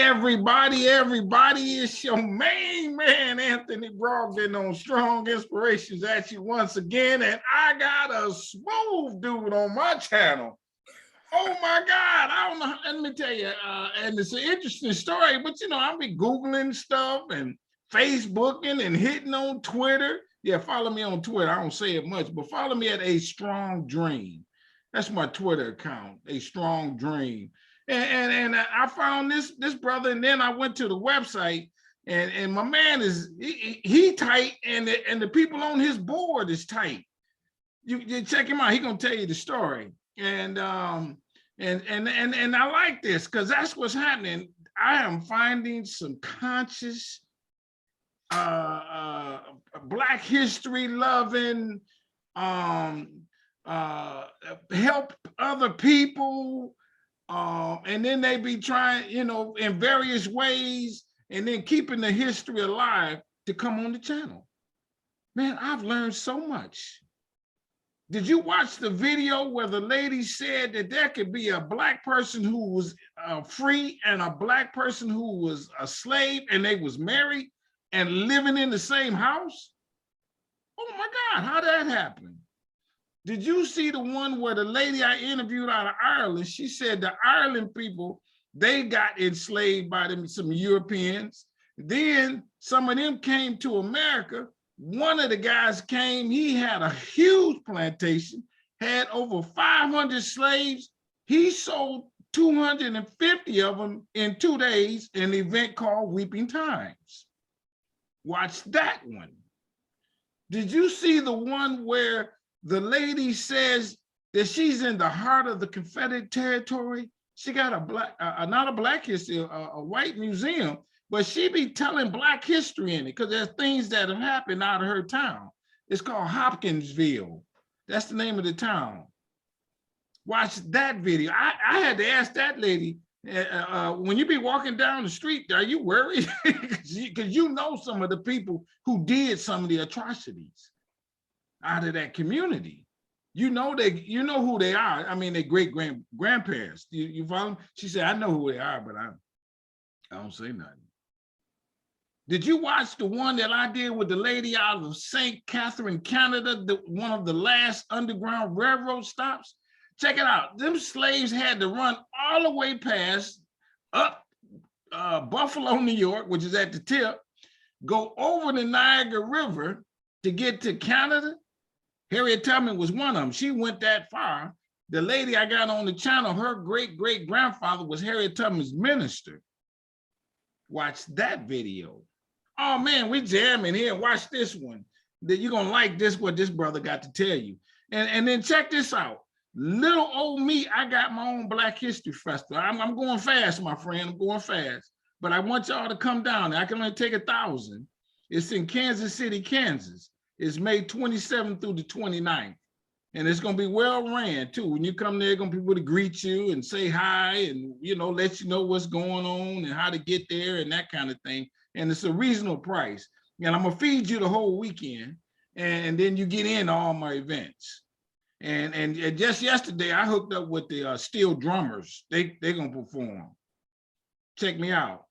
Everybody, it's your main man, Anthony Brogdon, on Strong Inspirations at you once again. And I got a smooth dude on my channel. Oh my God, I don't know, let me tell you, and it's an interesting story, but you know, I'll be Googling stuff and Facebooking and hitting on Twitter. Yeah, follow me on Twitter. I don't say it much, but follow me at A Strong Dream. That's my Twitter account, A Strong Dream. And I found this brother, and then I went to the website, and my man is he tight, and the people on his board is tight. You check him out. He gonna tell you the story, and I like this because that's what's happening. I am finding some conscious Black history loving, help other people. And then they be trying, you know, in various ways, and then keeping the history alive to come on the channel. Man, I've learned so much. Did you watch the video where the lady said that there could be a Black person who was free and a Black person who was a slave, and they was married and living in the same house? Oh my God, how did that happen? Did you see the one where the lady I interviewed out of Ireland, she said the Ireland people, they got enslaved by some Europeans. Then some of them came to America. One of the guys came, he had a huge plantation, had over 500 slaves. He sold 250 of them in 2 days in an event called Weeping Times. Watch that one. Did you see the one where the lady says that she's in the heart of the Confederate territory? She got a black, not a Black history, a white museum, but she be telling Black history in it because there's things that have happened out of her town. It's called Hopkinsville. That's the name of the town. Watch that video. I had to ask that lady, when you be walking down the street, are you worried? Because you know some of the people who did some of the atrocities out of that community. You know who they are. I mean, their grandparents. You follow me? She said, I know who they are, but I don't say nothing. Did you watch the one that I did with the lady out of St. Catherine, Canada, one of the last Underground Railroad stops? Check it out. Them slaves had to run all the way past up Buffalo, New York, which is at the tip, go over the Niagara River to get to Canada. Harriet Tubman was one of them. She went that far. The lady I got on the channel, her great-great-grandfather was Harriet Tubman's minister. Watch that video. Oh man, we jamming here. Watch this one. You're gonna like this, what this brother got to tell you. And then check this out. Little old me, I got my own Black History Festival. I'm going fast, my friend, I'm going fast. But I want y'all to come down. I can only take 1,000. It's in Kansas City, Kansas. It's May 27th through the 29th. And it's gonna be well ran too. When you come there, gonna be people to greet you and say hi and, you know, let you know what's going on and how to get there and that kind of thing. And it's a reasonable price. And I'm gonna feed you the whole weekend. And then you get in all my events. And just yesterday, I hooked up with the Steel Drummers. They're gonna perform. Check me out.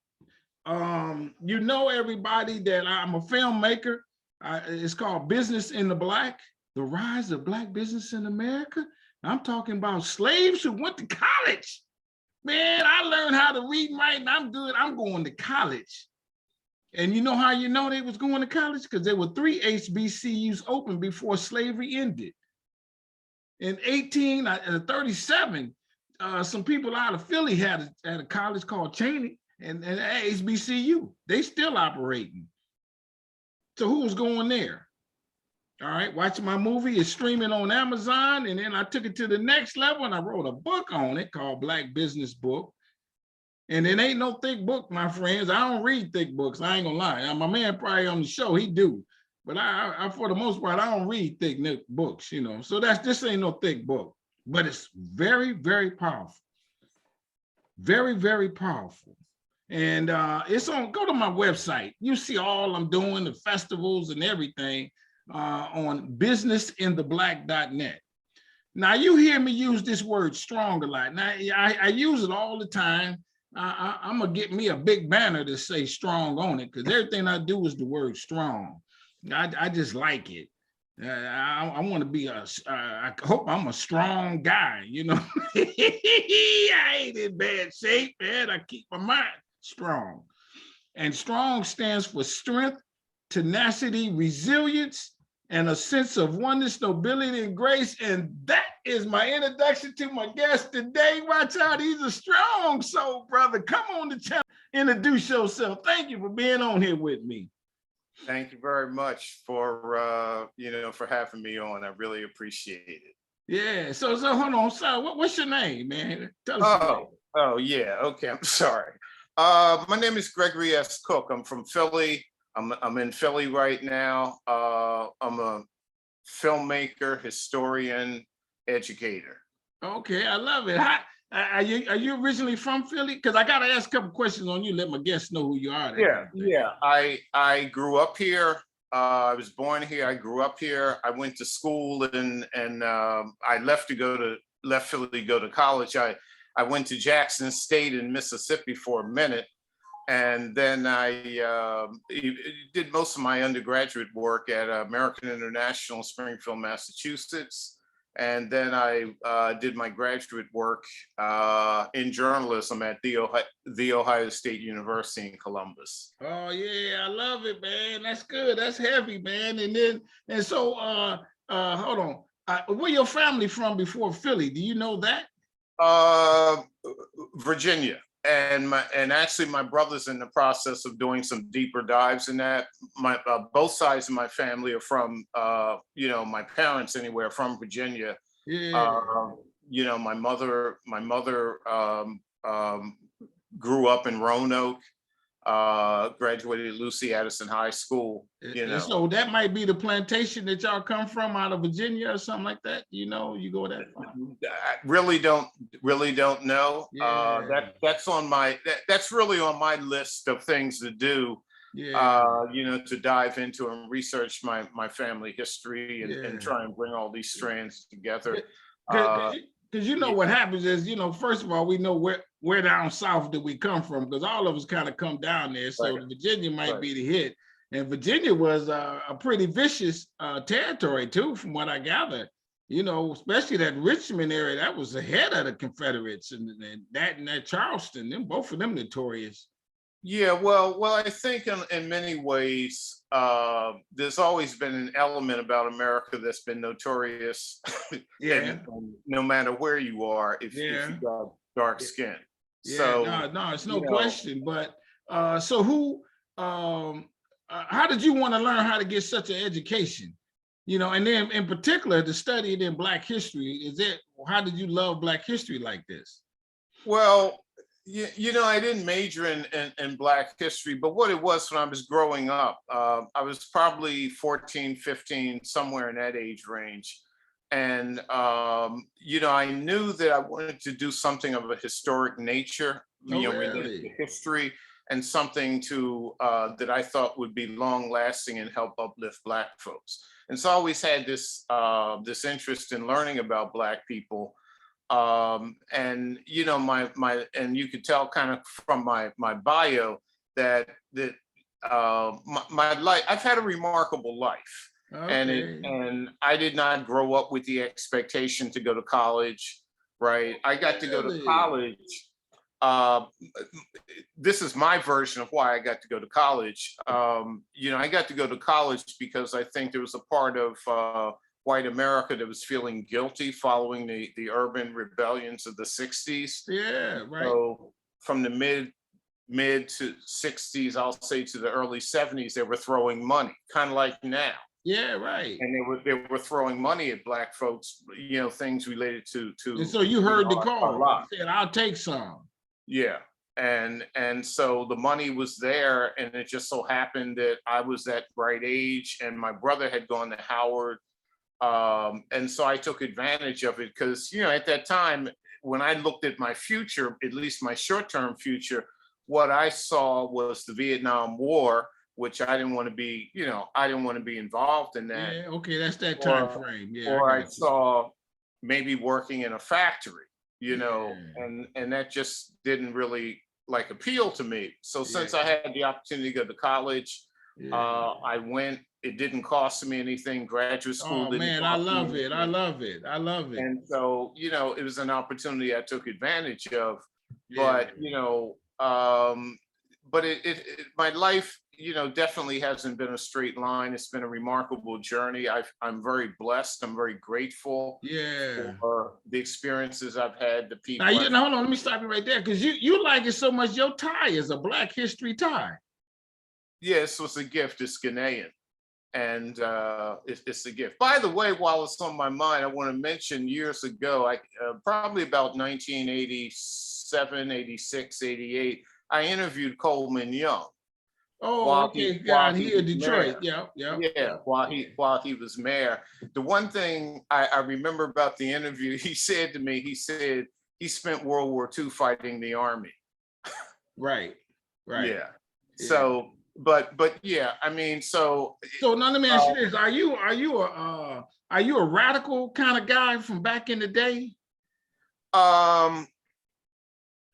You know, everybody, that I'm a filmmaker. It's called Business in the Black, the rise of Black business in America. I'm talking about slaves who went to college. Man, I learned how to read and write, and I'm good. I'm going to college. And you know how you know they was going to college? Because there were 3 HBCUs open before slavery ended. In 1837, some people out of Philly had a college called Cheney and HBCU. They still operating. So who was going there? All right, watching my movie. It's streaming on Amazon, and then I took it to the next level, and I wrote a book on it called Black Business Book. And it ain't no thick book, my friends. I don't read thick books. I ain't gonna lie. Now, my man probably on the show, he do. But I for the most part, I don't read thick books, you know. So this ain't no thick book, but it's very, very powerful. Very, very powerful. And it's on, go to my website. You see all I'm doing, the festivals and everything on businessintheblack.net. Now you hear me use this word strong a lot. Now I use it all the time. I'm gonna get me a big banner to say strong on it, because everything I do is the word strong. I just like it. I want to be I hope I'm a strong guy, you know. I ain't in bad shape, man. I keep my mind strong. And strong stands for strength, tenacity, resilience, and a sense of oneness, nobility, and grace. And that is my introduction to my guest today. Watch out, he's a strong soul, brother. Come on the channel, introduce yourself. Thank you for being on here with me. Thank you very much for for having me on. I really appreciate it. Yeah. So hold on. So what's your name, man? Tell us your name. Oh yeah. Okay. I'm sorry. My name is Gregory S. Cook. I'm from Philly. I'm in Philly right now. I'm a filmmaker, historian, educator. Okay, I love it. Are you originally from Philly? Because I gotta ask a couple questions on you. Let my guests know who you are. Yeah. I grew up here. I was born here. I grew up here. I went to school and I left Philly to go to college. I went to Jackson State in Mississippi for a minute, and then I did most of my undergraduate work at American International, Springfield, Massachusetts. And then I did my graduate work in journalism at the Ohio State University in Columbus. Oh yeah, I love it, man. That's good. That's heavy, man. And so hold on. Where your family from before Philly? Do you know that? Virginia. And actually my brother's in the process of doing some deeper dives in that. My both sides of my family are from my parents anyway are from Virginia. Yeah. My mother grew up in Roanoke, graduated at Lucy Addison High School. So that might be the plantation that y'all come from out of Virginia or something like that. You go that far. I really don't know. Yeah. That's really on my list of things to do. Yeah. To dive into and research my family history and try and bring all these strands together. Because what happens is, first of all, we know where down south did we come from, because all of us kind of come down there. So right. Virginia might be the hit. And Virginia was a pretty vicious territory too, from what I gather. Especially that Richmond area, that was ahead of the Confederates, and that Charleston, both of them notorious. Yeah, well, I think in many ways, there's always been an element about America that's been notorious. Yeah. No matter where you are, if you got dark skin. Yeah, so no, it's no question. But so who? How did you want to learn how to get such an education? And then in particular, to study it in Black history. How did you love Black history like this? Well, I didn't major in Black history, but what it was when I was growing up, I was probably 14, 15, somewhere in that age range. And, I knew that I wanted to do something of a historic nature, related to history, and something that I thought would be long lasting and help uplift Black folks. And so I always had this interest in learning about Black people. And you could tell kind of from my bio that my life, I've had a remarkable life. Okay. And I did not grow up with the expectation to go to college, right? I got to go to college. This is my version of why I got to go to college. I got to go to college because I think there was a part of white America that was feeling guilty following the urban rebellions of the 60s. Yeah, right. So from the mid to 60s, I'll say, to the early 70s, they were throwing money, kind of like now. Yeah, right. And they were throwing money at Black folks, things related to. And so you heard the call. You said, "I'll take some." Yeah. And so the money was there, and it just so happened that I was that right age, and my brother had gone to Howard. And so I took advantage of it because, at that time, when I looked at my future, at least my short-term future, what I saw was the Vietnam War, which I didn't want to be, I didn't want to be involved in that. Yeah, okay, that's that time frame. Yeah. Or I saw maybe working in a factory, and that just didn't really like appeal to me. So since I had the opportunity to go to college, I went. It didn't cost me anything. Graduate school Oh didn't man, I cost me love it. I anything. love it. I love it. And so, it was an opportunity I took advantage of. Yeah. But, but my life, definitely hasn't been a straight line. It's been a remarkable journey. I'm very blessed. I'm very grateful Yeah. for the experiences I've had, the Now, people I've. now hold on, let me stop you right there because you like it so much. Your tie is a Black History tie. Yes, it was a gift. It's Ghanaian. And it's a gift. By the way, while it's on my mind, I want to mention years ago, probably about 1987, 86, 88, I interviewed Coleman Young Oh, while okay. while God, he he in was Detroit. mayor. Yeah, yeah, Yeah, yeah. while he was mayor. The one thing I remember about the interview, he said to me, he said he spent World War II fighting the army. Right, right. Yeah. Yeah. So, but yeah, I mean, so. So now let me ask you this: are you a radical kind of guy from back in the day?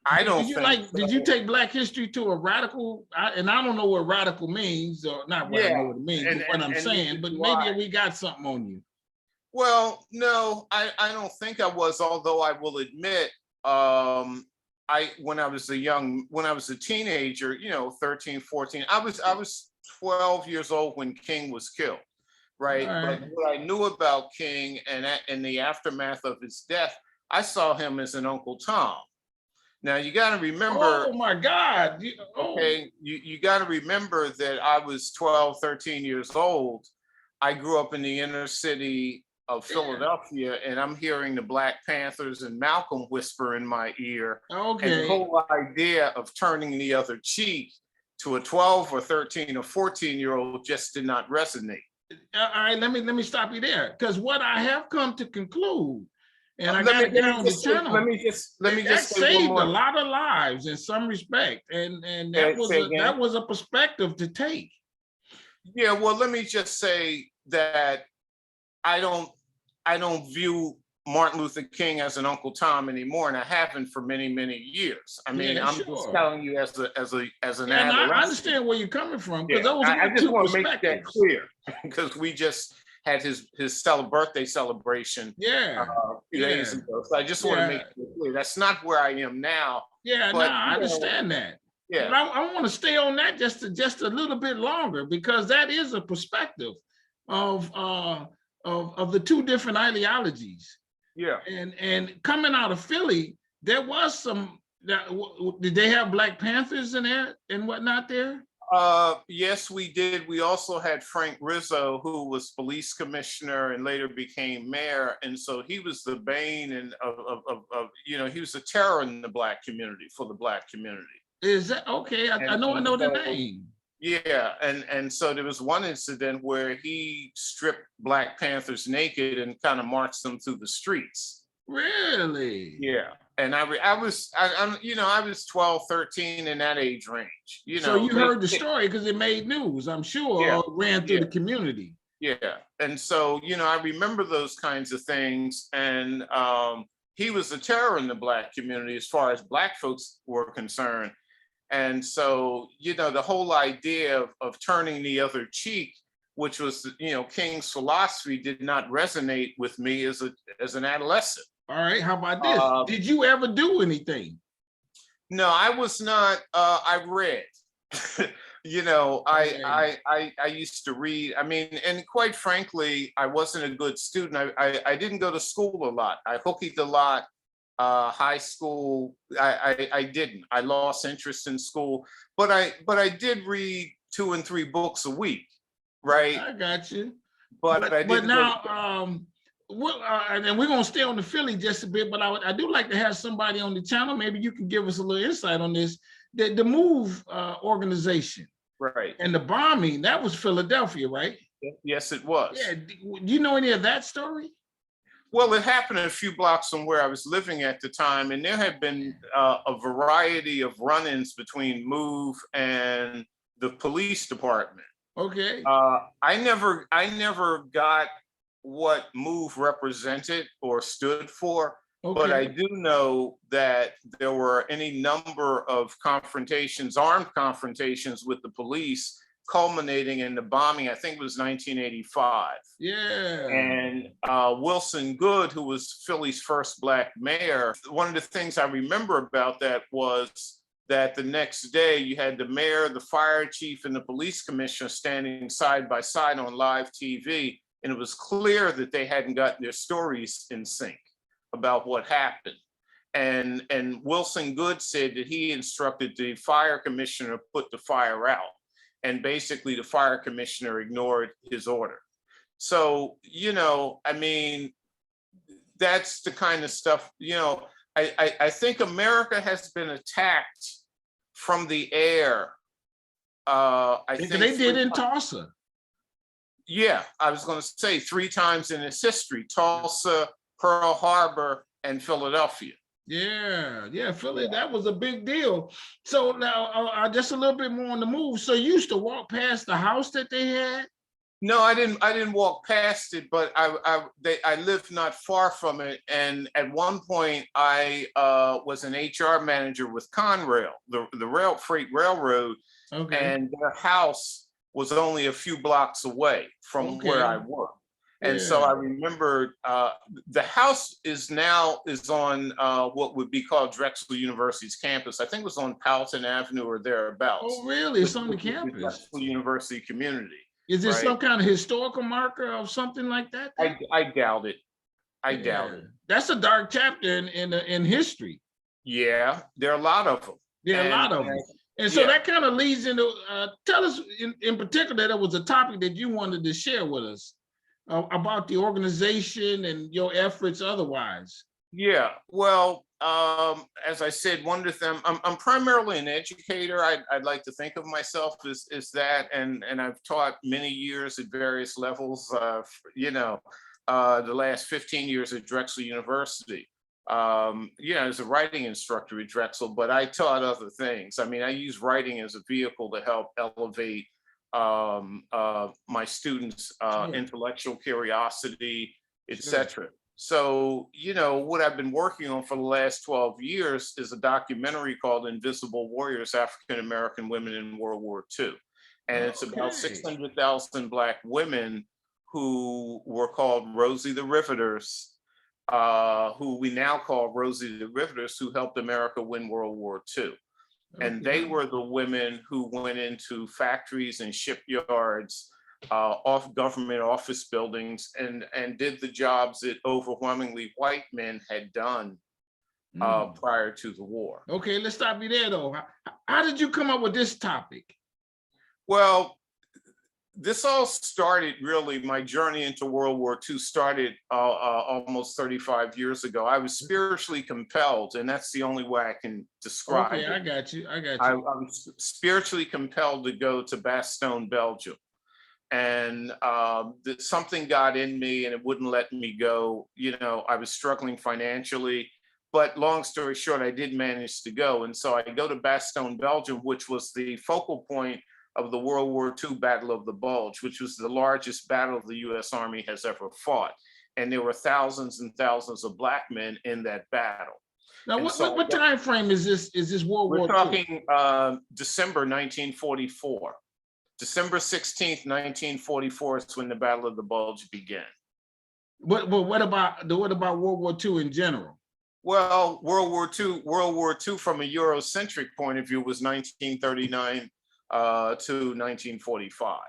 I don't think Did you so. take Black history to a radical? And I don't know what radical means, or not what I know Yeah, what it means, and but what and I'm and neither saying. But do maybe I. we got something on you. Well, no, I don't think I was, although I will admit, when I was a teenager, 13, 14, I was 12 years old when King was killed, All right? But right. what I knew about King and in the aftermath of his death, I saw him as an Uncle Tom. Now you got to remember. Oh my God. Oh, Okay, you got to remember that I was 12, 13 years old. I grew up in the inner city of yeah. Philadelphia, and I'm hearing the Black Panthers and Malcolm whisper in my ear. And the Okay. whole idea of turning the other cheek to a 12 or 13 or 14-year-old just did not resonate. All right. Let me stop you there, because what I have come to conclude, and I Let got me to let get me on the just say, let channel. me just let me That just say one saved a more. lot of lives in some respect, and that was Say again. a perspective to take. Yeah, well, let me just say that I don't I don't view Martin Luther King as an Uncle Tom anymore, and I haven't for many, many years. I mean, Yeah, I'm just sure. telling you as an Yeah, and I adolescent. understand where you're coming from, because Yeah, those I were just two want to make that perspectives. clear because we just had his birthday celebration Yeah, a few days yeah, ago. So I just want to make yeah, it clear that's not where I am now. yeah. No, But I understand that, yeah, but I want to stay on that just a little bit longer, because that is a perspective of of the two different ideologies. yeah. And coming out of Philly, there was some. Did they have Black Panthers in there and whatnot there? Yes, we did. We also had Frank Rizzo, who was police commissioner and later became mayor, and so he was the bane and he was a terror in the Black community for the Black community. Is that okay? I And know the so name. yeah, and so there was one incident where he stripped Black Panthers naked and kind of marched them through the streets. Really? Yeah. And I was 12, 13 in that age range. So you Late. heard the story because it made news, I'm sure, Yeah, or ran through yeah. the community. Yeah. And so, I remember those kinds of things. And he was a terror in the Black community as far as Black folks were concerned. And so, the whole idea of turning the other cheek, which was, King's philosophy, did not resonate with me as an adolescent. All right, how about this? Did you ever do anything? No, I was not. I read. Okay. I used to read. I mean, and quite frankly, I wasn't a good student. I didn't go to school a lot. I hookeyed a lot. High school, I didn't. I lost interest in school, but I did read 2 and 3 books a week, right? I got you. But I But didn't go to. now, and we're gonna stay on the Philly just a bit. But I do like to have somebody on the channel. Maybe you can give us a little insight on this. The Move organization, Right. and the bombing, that was Philadelphia, right? Yes, it was. Yeah. Do you know any of that story? Well, it happened a few blocks from where I was living at the time, and there had been a variety of run-ins between Move and the police department. Okay. I never got what Move represented or stood for. But I Okay. do know that there were any number of confrontations, armed confrontations with the police, culminating in the bombing, I think it was 1985. Yeah. And Wilson Good, who was Philly's first Black mayor, one of the things I remember about that was that the next day you had the mayor, the fire chief, and the police commissioner standing side by side on live TV. And it was clear that they hadn't gotten their stories in sync about what happened. And Wilson Good said that he instructed the fire commissioner to put the fire out. And basically the fire commissioner ignored his order. So, I mean, that's the kind of stuff, I think America has been attacked from the air. I think They did in Tulsa. yeah, I was going to say 3 times in its history: Tulsa, Pearl Harbor, and Philadelphia. Yeah, Philly, that was a big deal. So now, just a little bit more on the move. So you used to walk past the house that they had? No, I didn't. I didn't walk past it, but I lived not far from it. And at one point, I was an HR manager with Conrail, the freight railroad, Okay. and their house was only a few blocks away from where I Okay. worked. And so Yeah. I remember the house is on what would be called Drexel University's campus. I think it was on Powelton Avenue or thereabouts, Oh, really? It's on the which is the campus. Drexel University community, Is it right? some kind of historical marker or something like that then? I doubt it. I doubt Yeah. it. That's a dark chapter in history. Yeah, there are a lot of them. There are a And lot of them. And so yeah, that kind of leads into, tell us in particular, that was a topic that you wanted to share with us about the organization and your efforts otherwise. yeah. Well, as I said, one of the things, I'm primarily an educator. I'd like to think of myself as that, and I've taught many years at various levels. The last 15 years at Drexel University. As a writing instructor at Drexel, but I taught other things. I mean, I use writing as a vehicle to help elevate my students' Sure. intellectual curiosity, Sure. etc. So, what I've been working on for the last 12 years is a documentary called Invisible Warriors: African American Women in World War II. And it's about Okay. 600,000 Black women who were called Rosie the Riveters, who we now call Rosie the Riveters, who helped America win World War II. And they Okay. were the women who went into factories and shipyards, off government office buildings, and did the jobs that overwhelmingly white men had done Mm. prior to the war. Okay, let's stop you there though. How did you come up with this topic? Well, this all started, really, my journey into World War II started almost 35 years ago. I was spiritually compelled, and that's the only way I can describe Okay, I it. got you. I got I you. was spiritually compelled to go to Bastogne, Belgium. And something got in me and it wouldn't let me go. I was struggling financially, but long story short, I did manage to go. And so I go to Bastogne, Belgium, which was the focal point of the World War II Battle of the Bulge, which was the largest battle the US Army has ever fought. And there were thousands and thousands of Black men in that battle. Now, And so what time frame is this? Is this World we're War II? talking December 1944. December 16th, 1944 is when the Battle of the Bulge began. What about World War II in general? Well, World War II from a Eurocentric point of view was 1939 to 1945.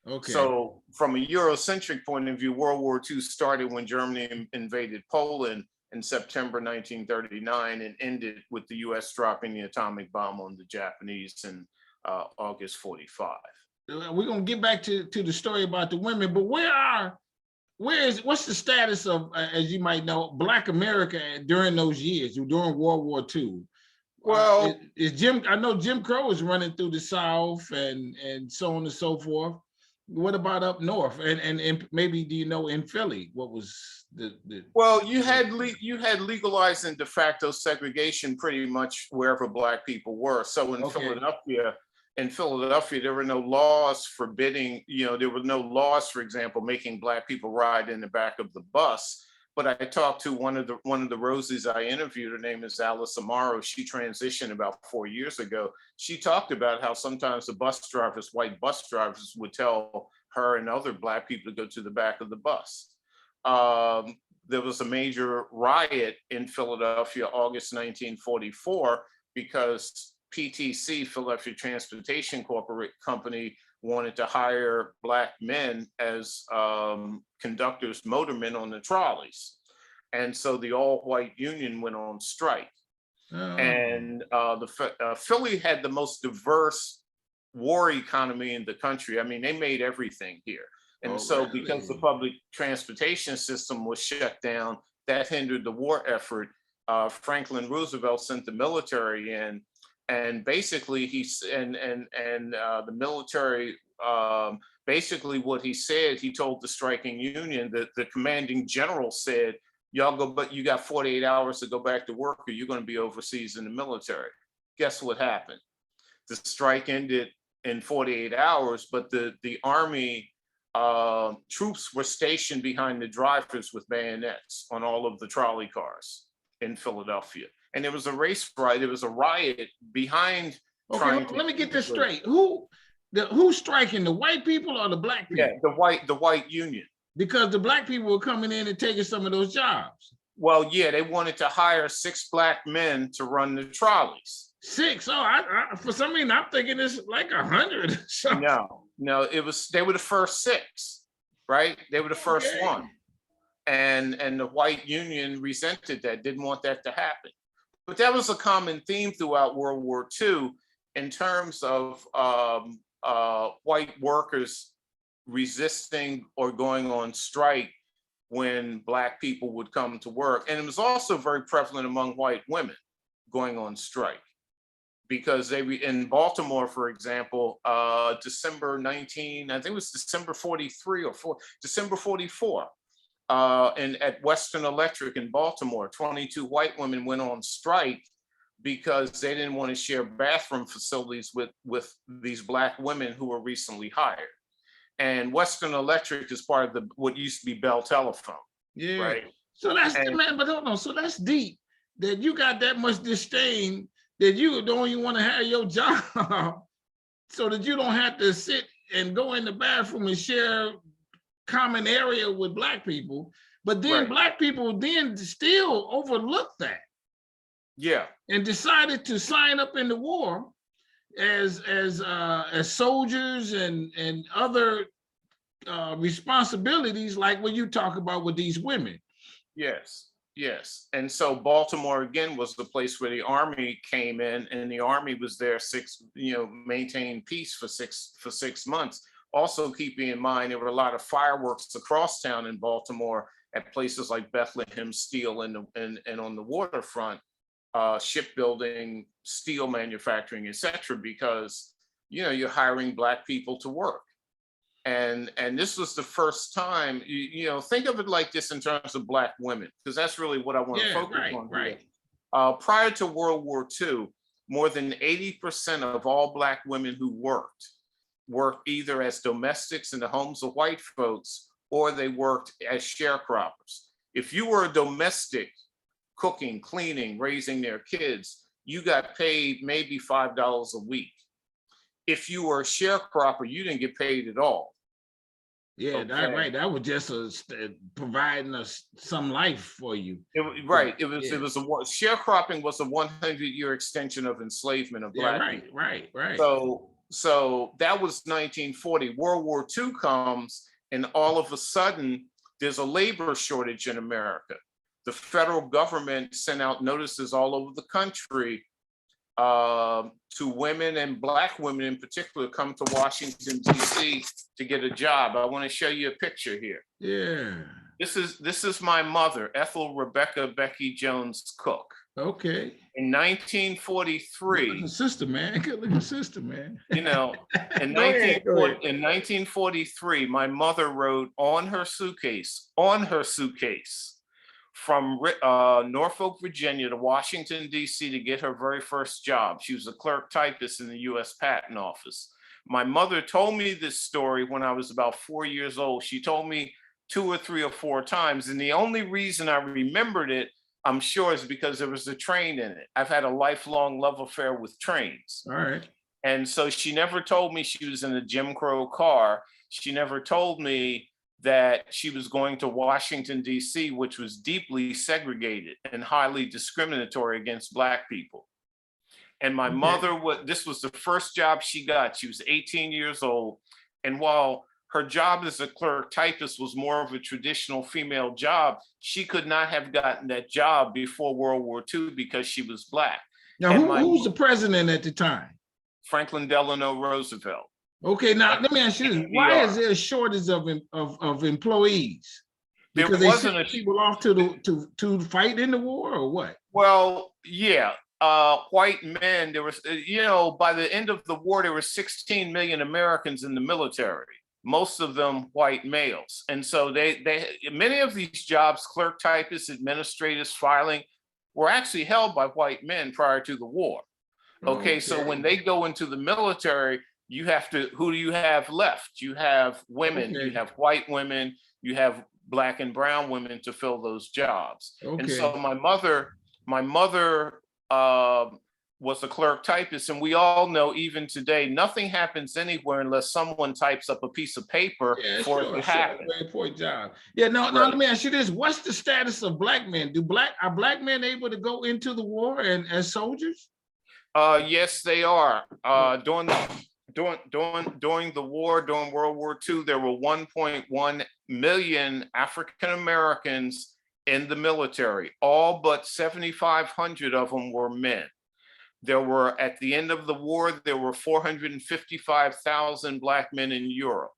Okay. So from a Eurocentric point of view, World War II started when Germany invaded Poland in September 1939 and ended with the US dropping the atomic bomb on the Japanese in August 45. We're gonna get back to the story about the women, but what's the status of, as you might know, Black America during those years, during World War II? Well, I know Jim Crow is running through the South and so on and so forth. What about up north? And maybe, do you know, in Philly, what was the well, you had legalized and de facto segregation pretty much wherever Black people were. So in Philadelphia, there were no laws forbidding, there were no laws, for example, making Black people ride in the back of the bus. But I talked to one of the Rosies I interviewed. Her name is Alice Amaro. She transitioned about 4 years ago. She talked about how sometimes the bus drivers, white bus drivers, would tell her and other Black people to go to the back of the bus. There was a major riot in Philadelphia, August 1944, because PTC, Philadelphia Transportation Company, wanted to hire Black men as conductors, motormen on the trolleys. And so the all-white union went on strike. Oh. And Philly had the most diverse war economy in the country. I mean, they made everything here. And so because the public transportation system was shut down, that hindered the war effort. Franklin Roosevelt sent the military in, and basically the military, basically what he said, he told the striking union that the commanding general said, y'all go, but you got 48 hours to go back to work or you're going to be overseas in the military. Guess what happened? The strike ended in 48 hours, but the Army troops were stationed behind the drivers with bayonets on all of the trolley cars in Philadelphia. And there was a race riot, there was a riot behind. Okay, let me get this straight. Who's striking, the white people or the Black people? Yeah, the white union. Because the Black people were coming in and taking some of those jobs. Well, yeah, they wanted to hire 6 Black men to run the trolleys. 6? Oh, I for some reason I'm thinking it's like 100. No, they were the first 6, right? They were the first one. And the white union resented that, didn't want that to happen. But that was a common theme throughout World War II in terms of white workers resisting or going on strike when Black people would come to work. And it was also very prevalent among white women going on strike, because in Baltimore, for example, December 19, I think it was December 43 or December 44, and at Western Electric in Baltimore, 22 white women went on strike because they didn't want to share bathroom facilities with these Black women who were recently hired. And Western Electric is part of what used to be Bell Telephone. Yeah. Right. So man, but hold on. So that's deep that you got that much disdain that you don't even want to have your job so that you don't have to sit and go in the bathroom and share common area with Black people. But then Black people then still overlooked that. Yeah. And decided to sign up in the war as soldiers and other responsibilities, like what you talk about with these women. Yes. And so Baltimore again was the place where the Army came in, and the Army was there maintained peace for six months. Also keeping in mind there were a lot of fireworks across town in Baltimore at places like Bethlehem Steel and on the waterfront, shipbuilding, steel manufacturing, etc., because you're hiring Black people to work. And this was the first time, think of it like this in terms of Black women, because that's really what I want to focus on. Right. Prior to World War II, more than 80% of all Black women who worked either as domestics in the homes of white folks, or they worked as sharecroppers. If you were a domestic, cooking, cleaning, raising their kids, you got paid maybe $5 a week. If you were a sharecropper, you didn't get paid at all. Yeah, okay. That's right. That was just providing us some life for you. It was sharecropping was a 100-year extension of enslavement of Black people. Right. So that was 1940. World War II comes, and all of a sudden, there's a labor shortage in America. The federal government sent out notices all over the country to women, and Black women in particular, come to Washington, D.C. to get a job. I want to show you a picture here. Yeah. This is my mother, Ethel Rebecca Becky Jones Cook. Okay. In 1943. Good looking sister, man. Good looking sister, man. In 1943, my mother rode on her suitcase from Norfolk, Virginia to Washington, D.C. to get her very first job. She was a clerk typist in the U.S. Patent Office. My mother told me this story when I was about 4 years old. She told me 2 or 3 or 4 times. And the only reason I remembered it, I'm sure, is because there was a train in it. I've had a lifelong love affair with trains. All right. And so she never told me she was in a Jim Crow car. She never told me that she was going to Washington, D.C., which was deeply segregated and highly discriminatory against Black people. And my mother, this was the first job she got. She was 18 years old. And while her job as a clerk typist was more of a traditional female job, she could not have gotten that job before World War II because she was Black. Now, who was the president at the time? Franklin Delano Roosevelt. Okay, now let me ask you this: why is there a shortage of employees? Because they sent people off to fight in the war, or what? Well, yeah, white men. There was, by the end of the war, there were 16 million Americans in the military, most of them white males, and so they many of these jobs, clerk, typists, administrators, filing, were actually held by white men prior to the war. Okay, so when they go into the military, you have to, who do you have left? You have women, you have white women, you have Black and brown women to fill those jobs. And so my mother was a clerk typist, and we all know even today, nothing happens anywhere unless someone types up a piece of paper for it to happen. Very important job. Yeah, now let me ask you this: what's the status of Black men? Are Black men able to go into the war and as soldiers? Yes, they are. During the war, during World War II, there were 1.1 million African Americans in the military. All but 7,500 of them were men. There were, at the end of the war, there were 455,000 Black men in Europe.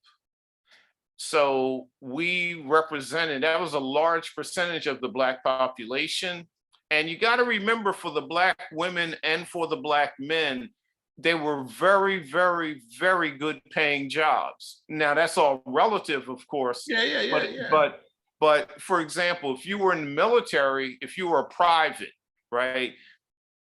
So we represented, that was a large percentage of the Black population. And you got to remember, for the Black women and for the Black men, they were very, very, very good paying jobs. Now that's all relative, of course. But for example, if you were in the military, if you were a private, right?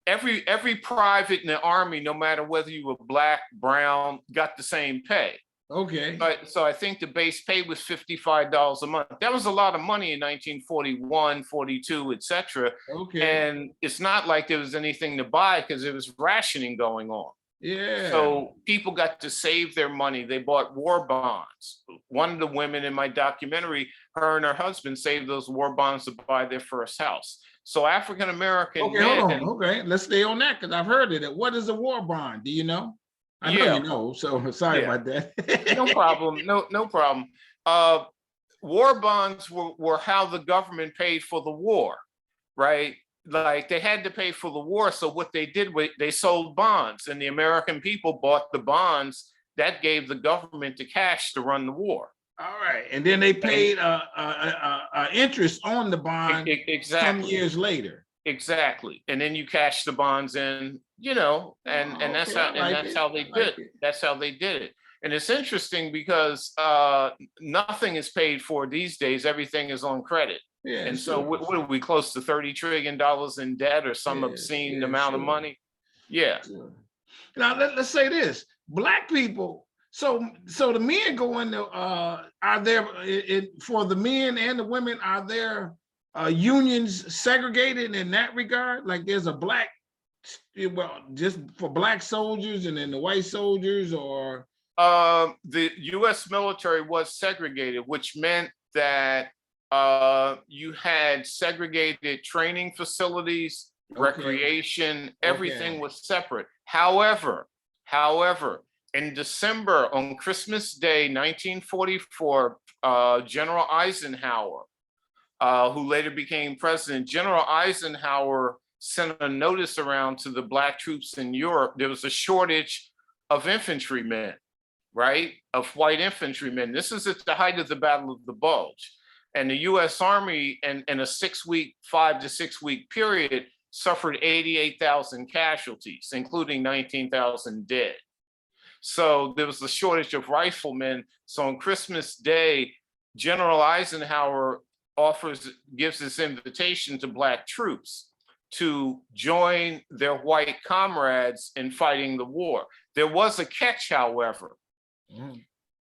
Every private in the Army, no matter whether you were Black, brown, got the same pay. Okay. So I think the base pay was $55 a month. That was a lot of money in 1941, 42, et cetera. Okay. And it's not like there was anything to buy because there was rationing going on. Yeah. So people got to save their money. They bought war bonds. One of the women in my documentary, her and her husband saved those war bonds to buy their first house. So African American. Okay, hold on. Okay, let's stay on that because I've heard of it. What is a war bond? Do you know? I know you know, so sorry about that. No problem. No problem. War bonds were how the government paid for the war, right? Like they had to pay for the war. So what they did was they sold bonds, and the American people bought the bonds. That gave the government the cash to run the war. All right, and then they paid interest on the bond some years later. Exactly, and then you cash the bonds in, and that's how they did it. That's how they did it. And it's interesting because nothing is paid for these days. Everything is on credit. Yeah, and so what are we, close to $30 trillion in debt or some obscene amount of money? Yeah. Sure. Now let's say this: Black people. So the men go into are there for the men and the women? Are there unions segregated in that regard? Like there's a Black, just for Black soldiers and then the white soldiers, or the U.S. military was segregated, which meant that you had segregated training facilities, recreation, everything was separate. However, in December, on Christmas Day, 1944, General Eisenhower, who later became president, General Eisenhower sent a notice around to the Black troops in Europe. There was a shortage of infantrymen, right? Of white infantrymen. This is at the height of the Battle of the Bulge. And the US Army, in a 5 to 6 week period, suffered 88,000 casualties, including 19,000 dead. So there was a shortage of riflemen. So on Christmas Day, General Eisenhower gives this invitation to Black troops to join their white comrades in fighting the war. There was a catch, however.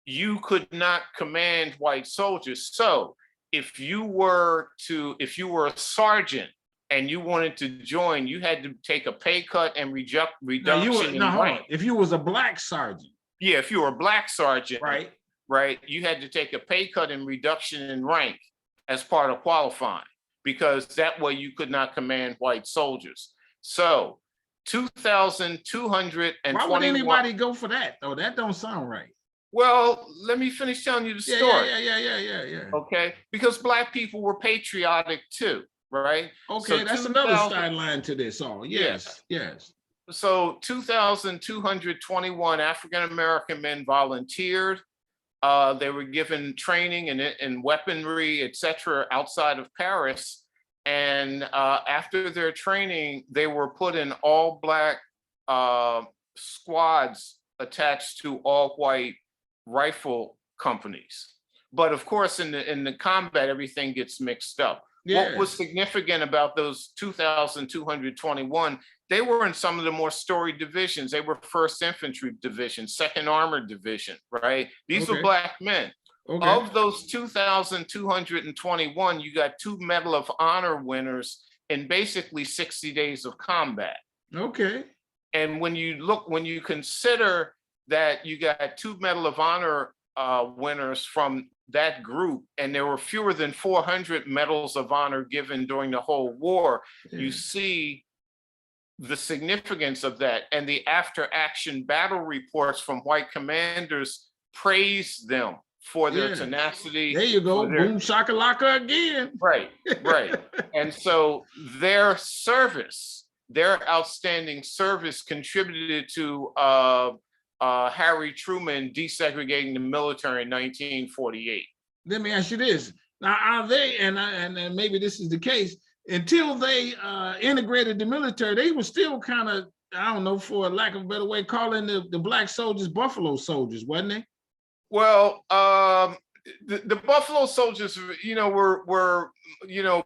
you could not command white soldiers. So if you were a sergeant and you wanted to join, you had to take a pay cut and reduction in hold rank. on. If you was a black sergeant, Yeah, if you were a black sergeant, right? right, you had to take a pay cut and reduction in rank as part of qualifying, because that way you could not command white soldiers. So 2,221. Why would anybody go for that though? That don't sound right. Well, let me finish telling you the story. Yeah. Okay, because black people were patriotic too, right? Okay, So that's another sideline to this all. Yes. So 2,221 African American men volunteered. They were given training and weaponry, etc., outside of Paris. And after their training, they were put in all black squads attached to all white rifle companies. But of course, in the combat, everything gets mixed up. Yeah. What was significant about those 2,221, they were in some of the more storied divisions. They were 1st Infantry Division, 2nd Armored Division, right? These were black men. Okay. Of those 2,221, you got 2 Medal of Honor winners in basically 60 days of combat. Okay. And when you consider that you got 2 Medal of Honor winners from that group, and there were fewer than 400 medals of honor given during the whole war, you see the significance of that. And the after action battle reports from white commanders praised them for their tenacity. There you go, boom shakalaka again. Right. And so their outstanding service contributed to Harry Truman desegregating the military in 1948. Let me ask you this. Now, are they, and maybe this is the case, until they integrated the military, they were still kind of, I don't know, for lack of a better way, calling the black soldiers Buffalo Soldiers, wasn't they? Well, the Buffalo Soldiers, were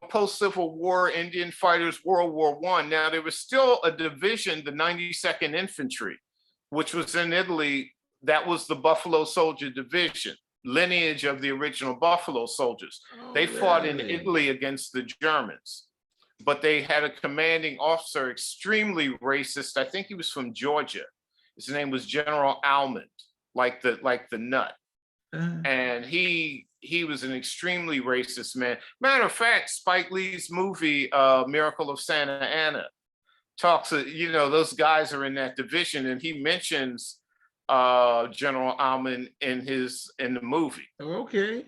post-Civil War Indian fighters, World War I. Now, there was still a division, the 92nd Infantry, which was in Italy. That was the Buffalo Soldier Division, lineage of the original Buffalo Soldiers. They fought in Italy against the Germans, but they had a commanding officer, extremely racist. I think he was from Georgia. His name was General Almond, like the nut. And he was an extremely racist man. Matter of fact, Spike Lee's movie, Miracle of Santa Ana, talks, those guys are in that division, and he mentions General Almond in the movie. Okay,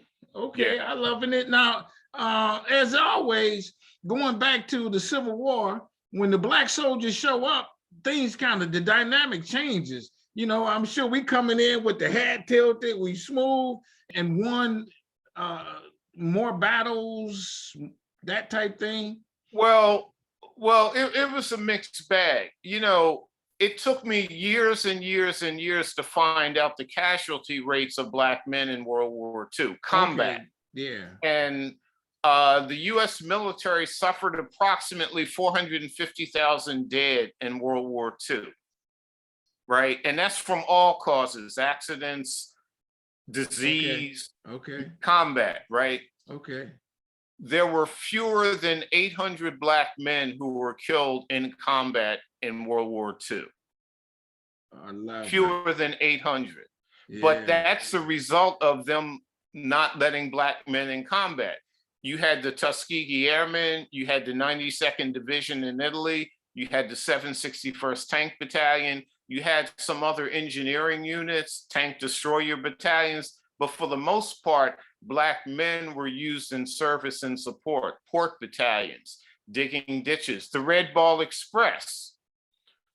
yeah. I'm loving it. Now, as always, going back to the Civil War, when the black soldiers show up, things the dynamic changes. I'm sure we coming in with the hat tilted, we smooth, and won more battles, that type thing. Well, it was a mixed bag. It took me years and years and years to find out the casualty rates of black men in World War II, combat. Okay. Yeah. And the US military suffered approximately 450,000 dead in World War II, right? And that's from all causes, accidents, disease, combat, right? Okay. There were fewer than 800 black men who were killed in combat in World War II. Fewer than 800. Yeah. But that's a result of them not letting black men in combat. You had the Tuskegee Airmen, you had the 92nd Division in Italy, you had the 761st Tank Battalion, you had some other engineering units, tank destroyer battalions, but for the most part, black men were used in service and support, port battalions, digging ditches. The Red Ball Express,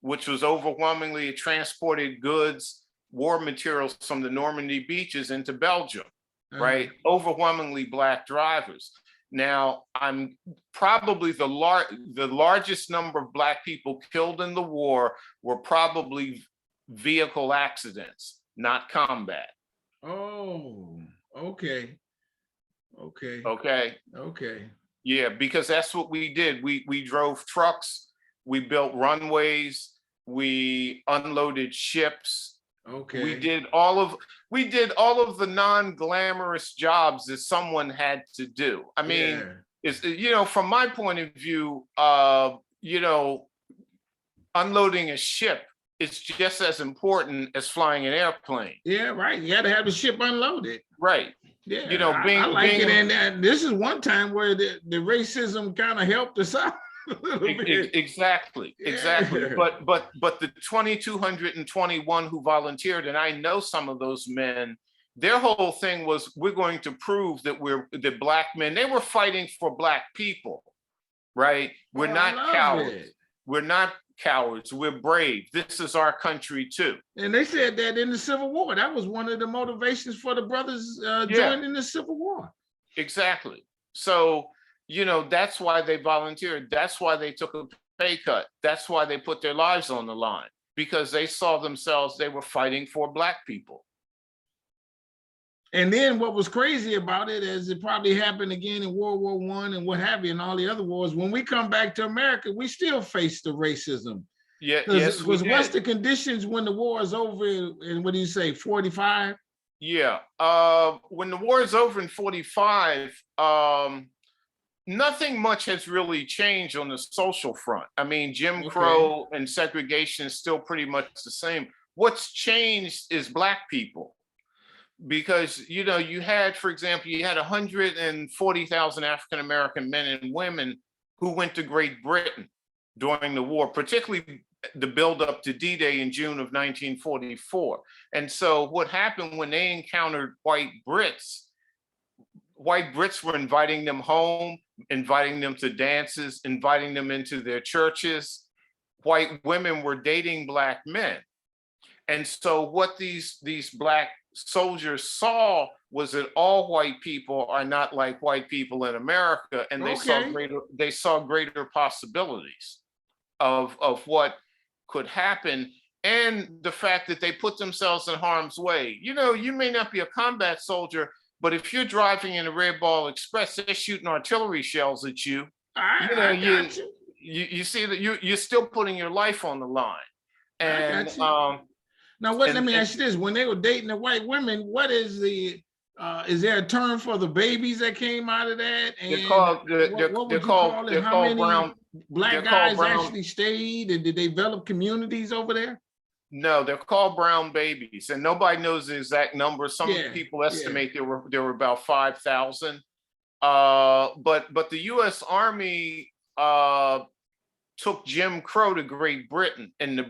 which was overwhelmingly transported goods, war materials from the Normandy beaches into Belgium, right? Overwhelmingly black drivers. Now, I'm probably the largest number of black people killed in the war were probably vehicle accidents, not combat. Oh, okay. Yeah, because that's what we did. We drove trucks, we built runways, we unloaded ships, Okay. We did all of the non-glamorous jobs that someone had to do. I mean, Yeah. it's, from my point of view, unloading a ship is just as important as flying an airplane. Yeah, right. You got to have the ship unloaded. Right. Yeah, I Being like it. being And this is one time where the racism kind of helped us out a little bit. Exactly. Yeah. But the 2,221 who volunteered, and I know some of those men, their whole thing was, we're going to prove that we're the Black men. They were fighting for Black people, right? We're not cowards. We're not cowards. We're brave. This is our country too. And they said that in the Civil War. That was one of the motivations for the brothers joining the Civil War. Exactly. So, that's why they volunteered. That's why they took a pay cut. That's why they put their lives on the line, because they saw themselves, they were fighting for Black people. And then what was crazy about it, as it probably happened again in World War I and what have you, and all the other wars, when we come back to America, we still face the racism. Yeah, yes, because what's the conditions when the war is over in what do you say, 45? Yeah. When the war is over in 45, nothing much has really changed on the social front. I mean, Jim Crow and segregation is still pretty much the same. What's changed is Black people. Because, you had, for example, you had 140,000 African-American men and women who went to Great Britain during the war, particularly the buildup to D-Day in June of 1944. And so what happened when they encountered white Brits were inviting them home, inviting them to dances, inviting them into their churches. White women were dating Black men. And so what these Black soldiers saw was that all white people are not like white people in America, and they saw greater possibilities of what could happen, and the fact that they put themselves in harm's way. You may not be a combat soldier, but if you're driving in a Red Ball Express, they're shooting artillery shells at you. You see that you're still putting your life on the line. And now, let me ask you this: when they were dating the white women, what is is there a term for the babies that came out of that? And they're called how many brown, Black guys actually stayed, and did they develop communities over there? No, they're called brown babies, and nobody knows the exact number. Some people estimate there were about 5,000. But the U.S. Army took Jim Crow to Great Britain, and the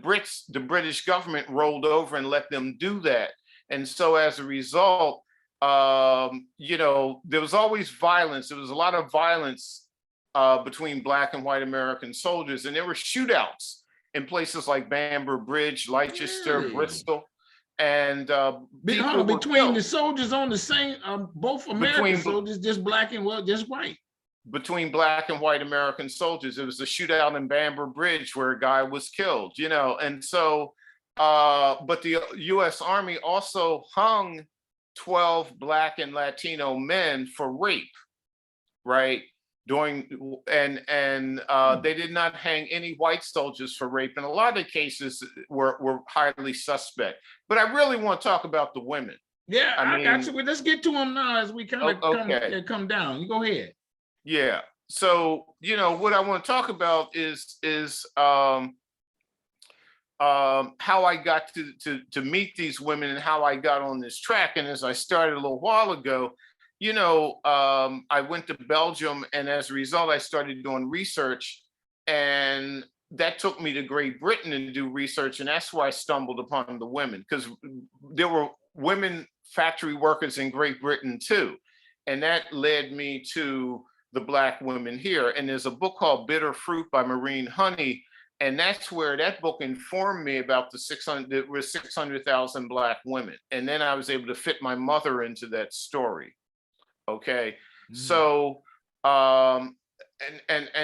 British government rolled over and let them do that. And so as a result, there was always violence. There was a lot of violence between Black and white American soldiers, and there were shootouts in places like Bamber Bridge, Leicester, Bristol, and between the soldiers on the same, both American soldiers, just Black and just white. Between Black and white American soldiers. It was a shootout in Bamber Bridge where a guy was killed, and so, but the U.S. Army also hung 12 Black and Latino men for rape, right? They did not hang any white soldiers for rape, and a lot of the cases were highly suspect. But I really want to talk about the women. Yeah, I got you. Well, let's get to them now as we kind of come down. You go ahead. Yeah. So, what I want to talk about is how I got to meet these women and how I got on this track. And as I started a little while ago, I went to Belgium, and as a result, I started doing research, and that took me to Great Britain to do research. And that's where I stumbled upon the women, because there were women factory workers in Great Britain too. And that led me to the Black women here. And there's a book called Bitter Fruit by Maureen Honey. And that's where that book informed me about the 600,000 Black women. And then I was able to fit my mother into that story. Okay. So, and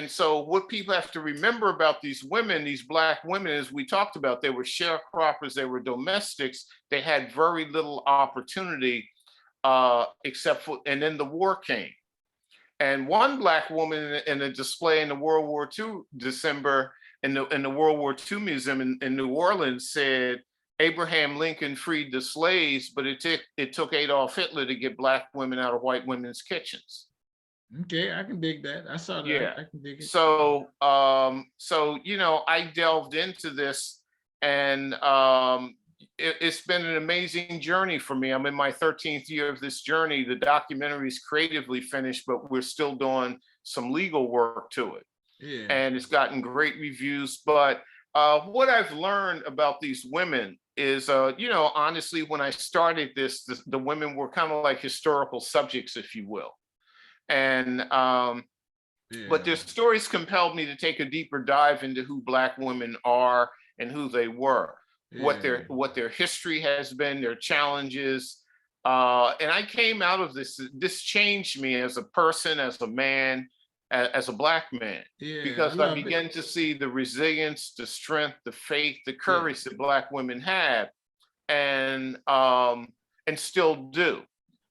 so what people have to remember about these women, these Black women, as we talked about, they were sharecroppers, they were domestics, they had very little opportunity, except for, and then the war came. And one Black woman in a display in the World War II December in the World War II Museum in New Orleans said, Abraham Lincoln freed the slaves, but it took Adolf Hitler to get black women out of white women's kitchens. Okay, I can dig that. I saw that. Yeah. I can dig it. So you know, I delved into this, and it's been an amazing journey for me. I'm in my 13th year of this journey. The documentary is creatively finished, but we're still doing some legal work to it. Yeah. And it's gotten great reviews. But what I've learned about these women is, you know, honestly, when I started this, the women were kind of like historical subjects, if you will. And but their stories compelled me to take a deeper dive into who Black women are and who they were, what their history has been, their challenges. And I came out of this. This changed me as a person, as a man, as a Black man, because I began to see the resilience, the strength, the faith, the courage that Black women have, and still do.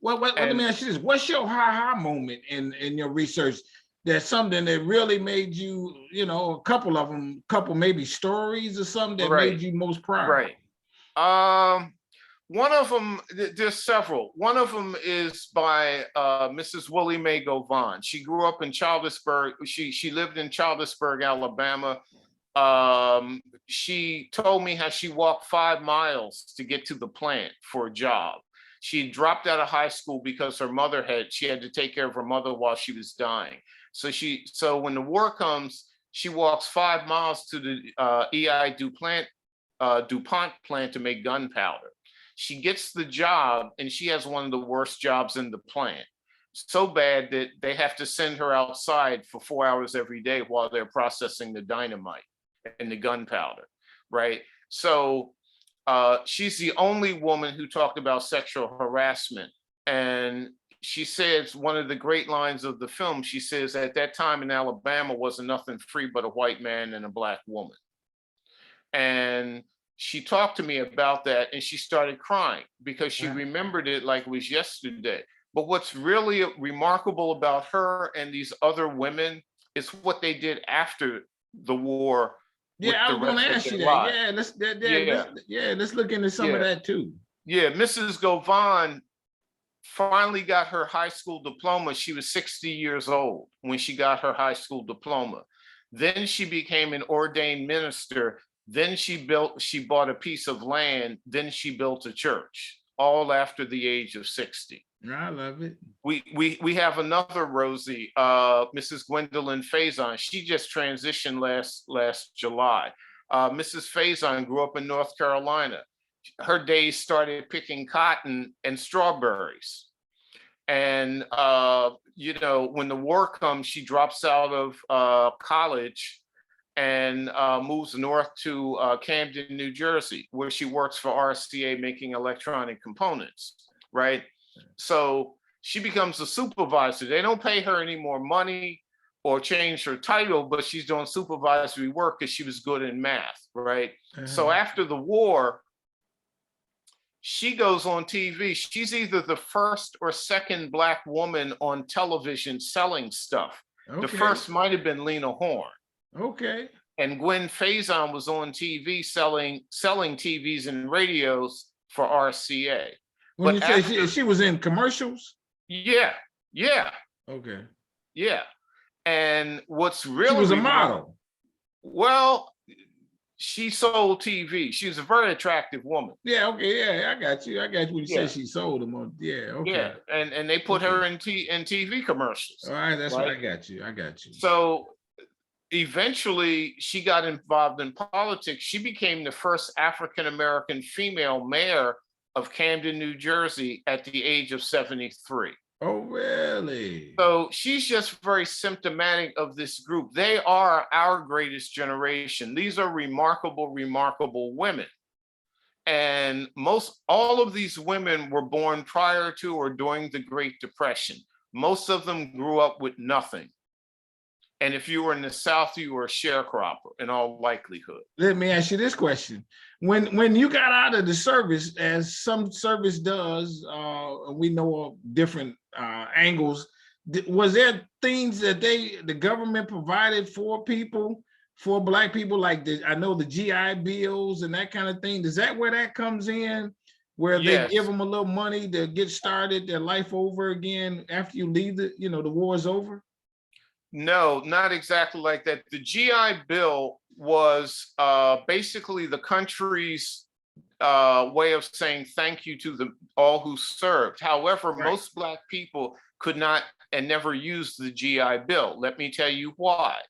Well, let me ask you this: what's your ha-ha moment in your research? That's something that really made you, you know, a couple maybe stories or something that made you most proud. Right. One of them, there's several. One of them is by Mrs. Willie Mae Govan. She grew up in Childersburg. She lived in Childersburg, Alabama. She told me how she walked 5 miles to get to the plant for a job. She dropped out of high school because her mother she had to take care of her mother while she was dying. So when the war comes, she walks 5 miles to the EI DuPont plant to make gunpowder. She gets the job, and she has one of the worst jobs in the plant. So bad that they have to send her outside for 4 hours every day while they're processing the dynamite and the gunpowder, right? So she's the only woman who talked about sexual harassment. And she says, one of the great lines of the film, she says, at that time in Alabama wasn't nothing free but a white man and a Black woman. And she talked to me about that, and she started crying because she remembered it like it was yesterday. But what's really remarkable about her and these other women is what they did after the war. Yeah, I was going to ask you that. Let's look into some of that too. Yeah, Mrs. Govan finally got her high school diploma. She was 60 years old when she got her high school diploma. Then she became an ordained minister. Then she bought a piece of land. Then she built a church, all after the age of 60. I love it. We have another Rosie, Mrs. Gwendolyn Faison. She just transitioned last July. Mrs. Faison grew up in North Carolina. Her days started picking cotton and strawberries. And you know, when the war comes, she drops out of college and moves north to Camden, New Jersey, where she works for RCA making electronic components, right? So she becomes a supervisor. They don't pay her any more money or change her title, but she's doing supervisory work because she was good in math, right? So after the war, she goes on TV. She's either the first or second Black woman on television selling stuff. The first might have been Lena Horne. Okay. And Gwen Faison was on TV selling TVs and radios for RCA. When you say she was in commercials? Yeah. Okay. Yeah. And what's really— She was a model. Well, she sold TV. She's a very attractive woman. Yeah, okay, yeah, I got you. When you said she sold them on, okay. Yeah, and they put her in TV commercials. All right, that's right. I got you. So eventually she got involved in politics. She became the first African-American female mayor of Camden, New Jersey at the age of 73. Oh, really? So she's just very symptomatic of this group. They are our greatest generation. These are remarkable, remarkable women. And all of these women were born prior to or during the Great Depression. Most of them grew up with nothing. And if you were in the South, you were a sharecropper in all likelihood. Let me ask you this question. When you got out of the service, as some service does, we know of different angles, was there things that the government provided for people for Black people, like I know the GI Bills and that kind of thing. Is that where that comes in? Where they give Yes. them a little money to get started their life over again after you leave the, the war is over? No, not exactly like that. The GI Bill was basically the country's way of saying thank you to all who served. However, Right. most Black people could not and never used the GI Bill. Let me tell you why.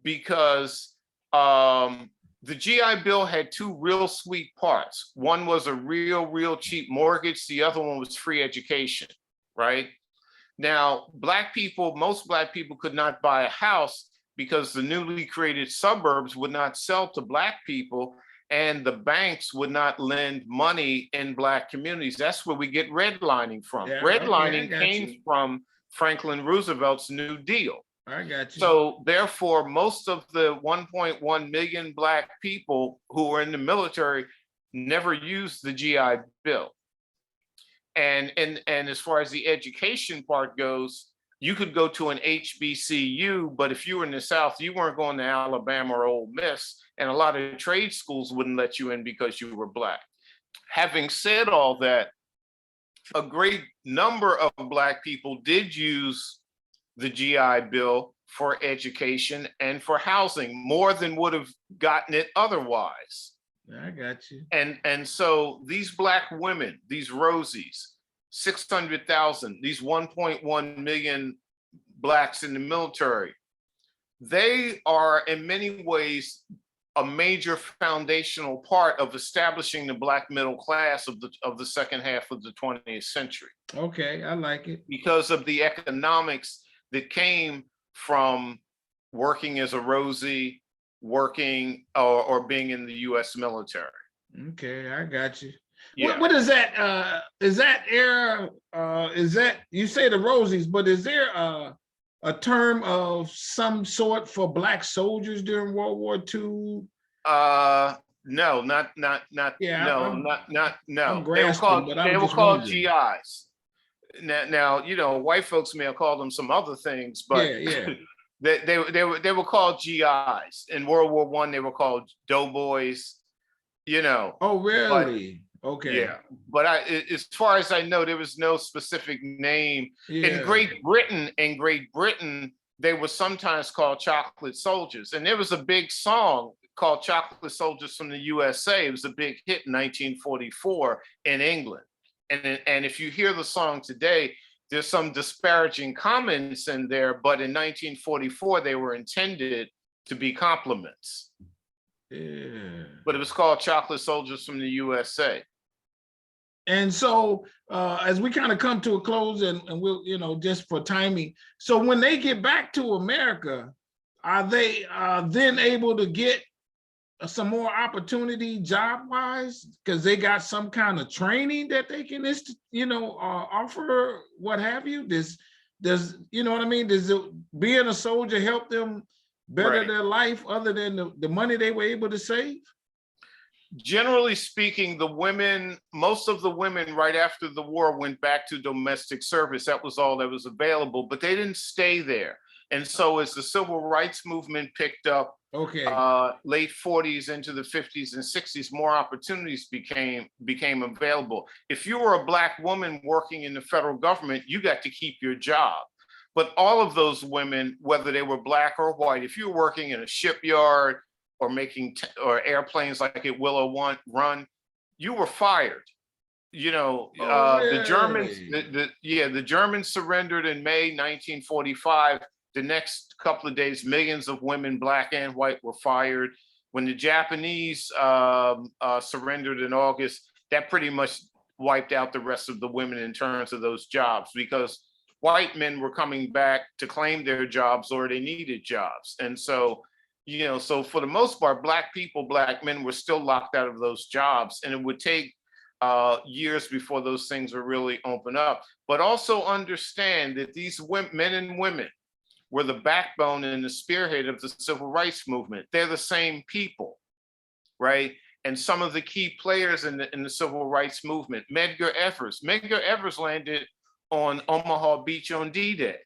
Because the GI Bill had two real sweet parts. One was a real cheap mortgage. The other one was free education, right? Now, most Black people could not buy a house because the newly created suburbs would not sell to Black people, and the banks would not lend money in Black communities. That's where we get redlining from. Yeah, okay, I Redlining got came you. from Franklin Roosevelt's New Deal. I got you. So therefore, most of the 1.1 million Black people who were in the military never used the GI Bill. And as far as the education part goes, you could go to an HBCU, but if you were in the South, you weren't going to Alabama or Ole Miss, and a lot of trade schools wouldn't let you in because you were Black. Having said all that, a great number of Black people did use the GI Bill for education and for housing, more than would have gotten it otherwise. I got you. And so these Black women, these Rosies, 600,000, these 1.1 million Blacks in the military, they are in many ways a major foundational part of establishing the Black middle class of the second half of the 20th century. Okay, I like it. Because of the economics that came from working as a Rosie, working or being in the U.S. military. Okay, I got you. Yeah. What is that? Is that era? Is that, you say the Rosies, but is there a term of some sort for Black soldiers during World War II? No, not Yeah, no. I'm grasping, but They I'm were just called wondering. GIs. Now, white folks may have called them some other things, but Yeah. they were called GIs. In World War I, they were called doughboys. Oh, But really? Okay. yeah, but as far as I know, there was no specific name. Yeah. In Great Britain, they were sometimes called chocolate soldiers, and there was a big song called "Chocolate Soldiers from the USA." It was a big hit in 1944 in England, and if you hear the song today, there's some disparaging comments in there, but in 1944 they were intended to be compliments. Yeah. But it was called "Chocolate Soldiers from the USA." And so as we kind of come to a close and we'll, just for timing. So when they get back to America, are they then able to get some more opportunity job-wise because they got some kind of training that they can, offer, what have you? Does you know what I mean? Does being a soldier help them better Right. their life other than the money they were able to save? Generally speaking, most of the women right after the war went back to domestic service. That was all that was available, but they didn't stay there. And so as the civil rights movement picked up, Okay. Late 40s into the 50s and 60s, more opportunities became available. If you were a Black woman working in the federal government, you got to keep your job. But all of those women, whether they were Black or white, if you were working in a shipyard or making or airplanes like at Willow Run, you were fired. The Germans, the Germans surrendered in May 1945. The next couple of days, millions of women, Black and white, were fired. When the Japanese surrendered in August, that pretty much wiped out the rest of the women in terms of those jobs, because white men were coming back to claim their jobs or they needed jobs. And so, so for the most part, Black people, Black men were still locked out of those jobs, and it would take years before those things would really open up. But also understand that these men and women were the backbone and the spearhead of the civil rights movement. They're the same people, right? And some of the key players in the civil rights movement, Medgar Evers landed on Omaha Beach on D-Day.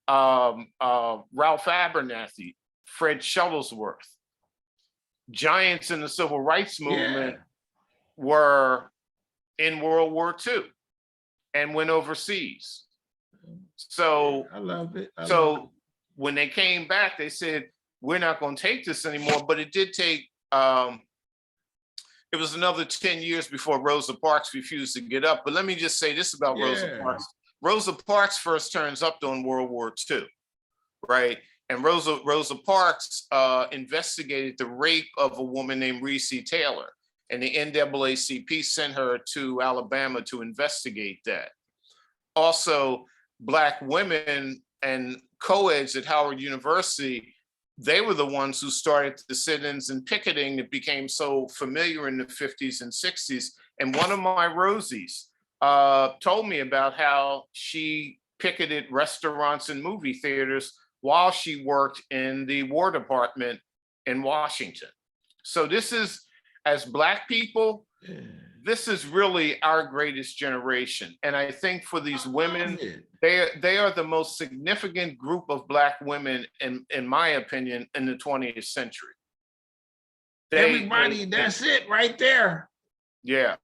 Ralph Abernathy, Fred Shuttlesworth. Giants in the civil rights movement were in World War II and went overseas. So I love it. When they came back, they said, we're not going to take this anymore. But it did take, it was another 10 years before Rosa Parks refused to get up. But let me just say this about Rosa Parks. Rosa Parks first turns up during World War II, right? And Rosa Parks investigated the rape of a woman named Reese Taylor. And the NAACP sent her to Alabama to investigate that. Also, Black women and co-eds at Howard University, they were the ones who started the sit-ins and picketing that became so familiar in the 50s and 60s. And one of my Rosies told me about how she picketed restaurants and movie theaters while she worked in the War Department in Washington. So this is, as Black people, this is really our greatest generation. And I think for these women, they are the most significant group of Black women, in my opinion, in the 20th century. That's it right there. Yeah.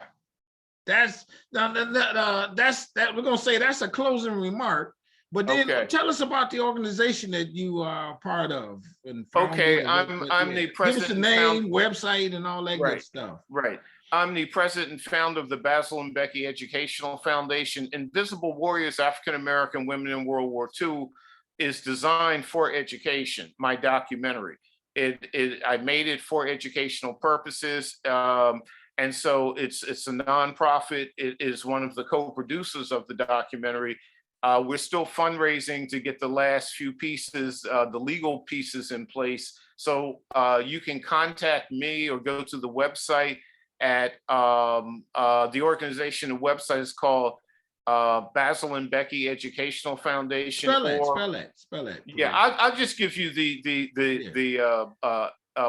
That's we're gonna say that's a closing remark. But then tell us about the organization that you are part of. Okay, I'm the president. Give us the name, website, and all that good stuff. Right. I'm the president and founder of the Basil and Becky Educational Foundation. Invisible Warriors, African American Women in World War II is designed for education, my documentary. I made it for educational purposes. And so it's a nonprofit. It is one of the co-producers of the documentary. We're still fundraising to get the last few pieces, the legal pieces in place. So you can contact me or go to the website at the organization. The website is called Basil and Becky Educational Foundation. Spell it. Yeah, I'll just give you the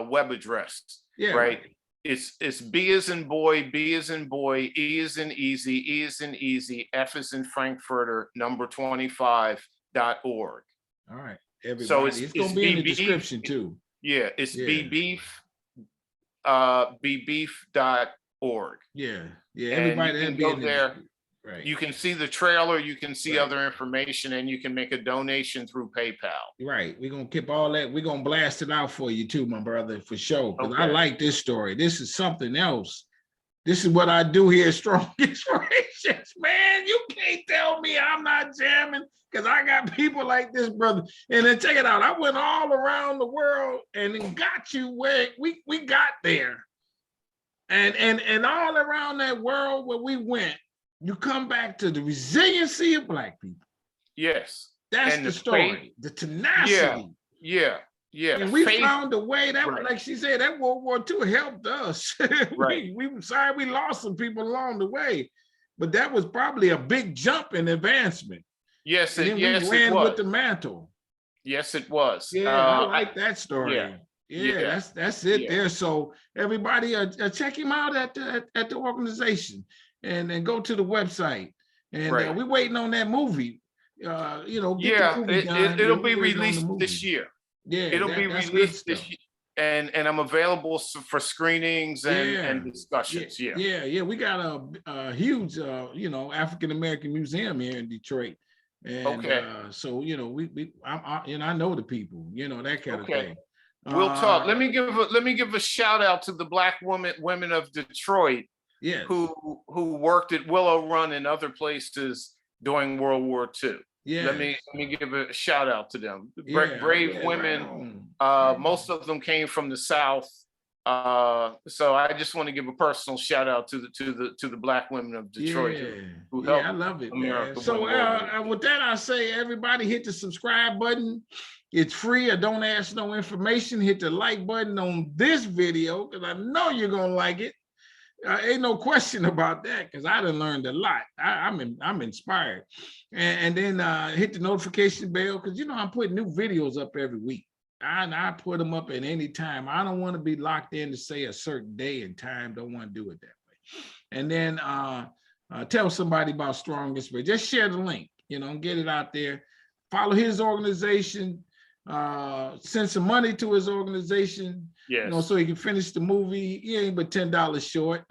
web address. Yeah. Right. It's B as in boy, B as in boy, E as in easy, E as in easy, F as in Frankfurter, number 25.org. All right, everybody. So it's gonna be in the description too. Yeah, it's bbeef.org. Yeah, everybody can go there. Right. You can see the trailer, you can see other information, and you can make a donation through PayPal. Right. We're going to keep all that. We're going to blast it out for you too, my brother, for sure. Because I like this story. This is something else. This is what I do here, Strong Inspirations. Man, you can't tell me I'm not jamming because I got people like this, brother. And then check it out. I went all around the world and then got you where we got there. And all around that world where we went, you come back to the resiliency of Black people. Yes. That's the story. The tenacity. Yeah. And we found a way that, like she said, that World War II helped us. we were sorry we lost some people along the way, but that was probably a big jump in advancement. Yes, we ran with the mantle. Yes, it was. Yeah, I like that story. Yeah, that's it there. So everybody check him out at the organization. And then go to the website, and we're waiting on that movie. It'll be released this year. Yeah, it'll be released this year, and I'm available for screenings and discussions. Yeah. We got a huge, African American museum here in Detroit, and so I know the people, that kind of thing. We'll talk. Let me give a shout out to the Black women of Detroit. Yeah, who worked at Willow Run and other places during World War II. Yeah, let me give a shout out to them. Brave women. Most of them came from the South. So I just want to give a personal shout out to the Black women of Detroit who helped. I love it. So with that, I say everybody hit the subscribe button. It's free. I don't ask no information. Hit the like button on this video because I know you're gonna like it. Ain't no question about that because I done learned a lot. I'm inspired. And then hit the notification bell because I'm putting new videos up every week. I put them up at any time. I don't want to be locked in to say a certain day and time. Don't want to do it that way. And then tell somebody about Strong Inspiration. Just share the link, get it out there. Follow his organization. send some money to his organization, Yes. so he can finish the movie. He ain't but $10 short.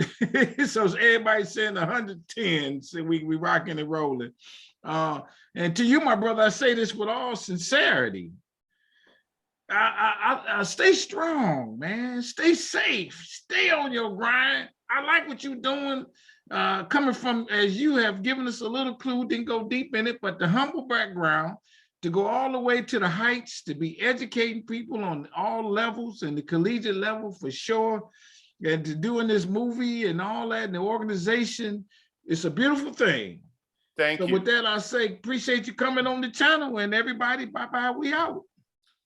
So everybody send 110. So we rocking and rolling. And to you, my brother, I say this with all sincerity. I stay strong, man. Stay safe. Stay on your grind. I like what you're doing. Coming from, as you have given us a little clue, didn't go deep in it, but the humble background to go all the way to the heights, to be educating people on all levels and the collegiate level for sure, and to doing this movie and all that, and the organization, it's a beautiful thing. Thank So you. with that, I say, appreciate you coming on the channel, and everybody, bye-bye, we out.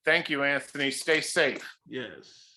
Thank you, Anthony. Stay safe. Yes.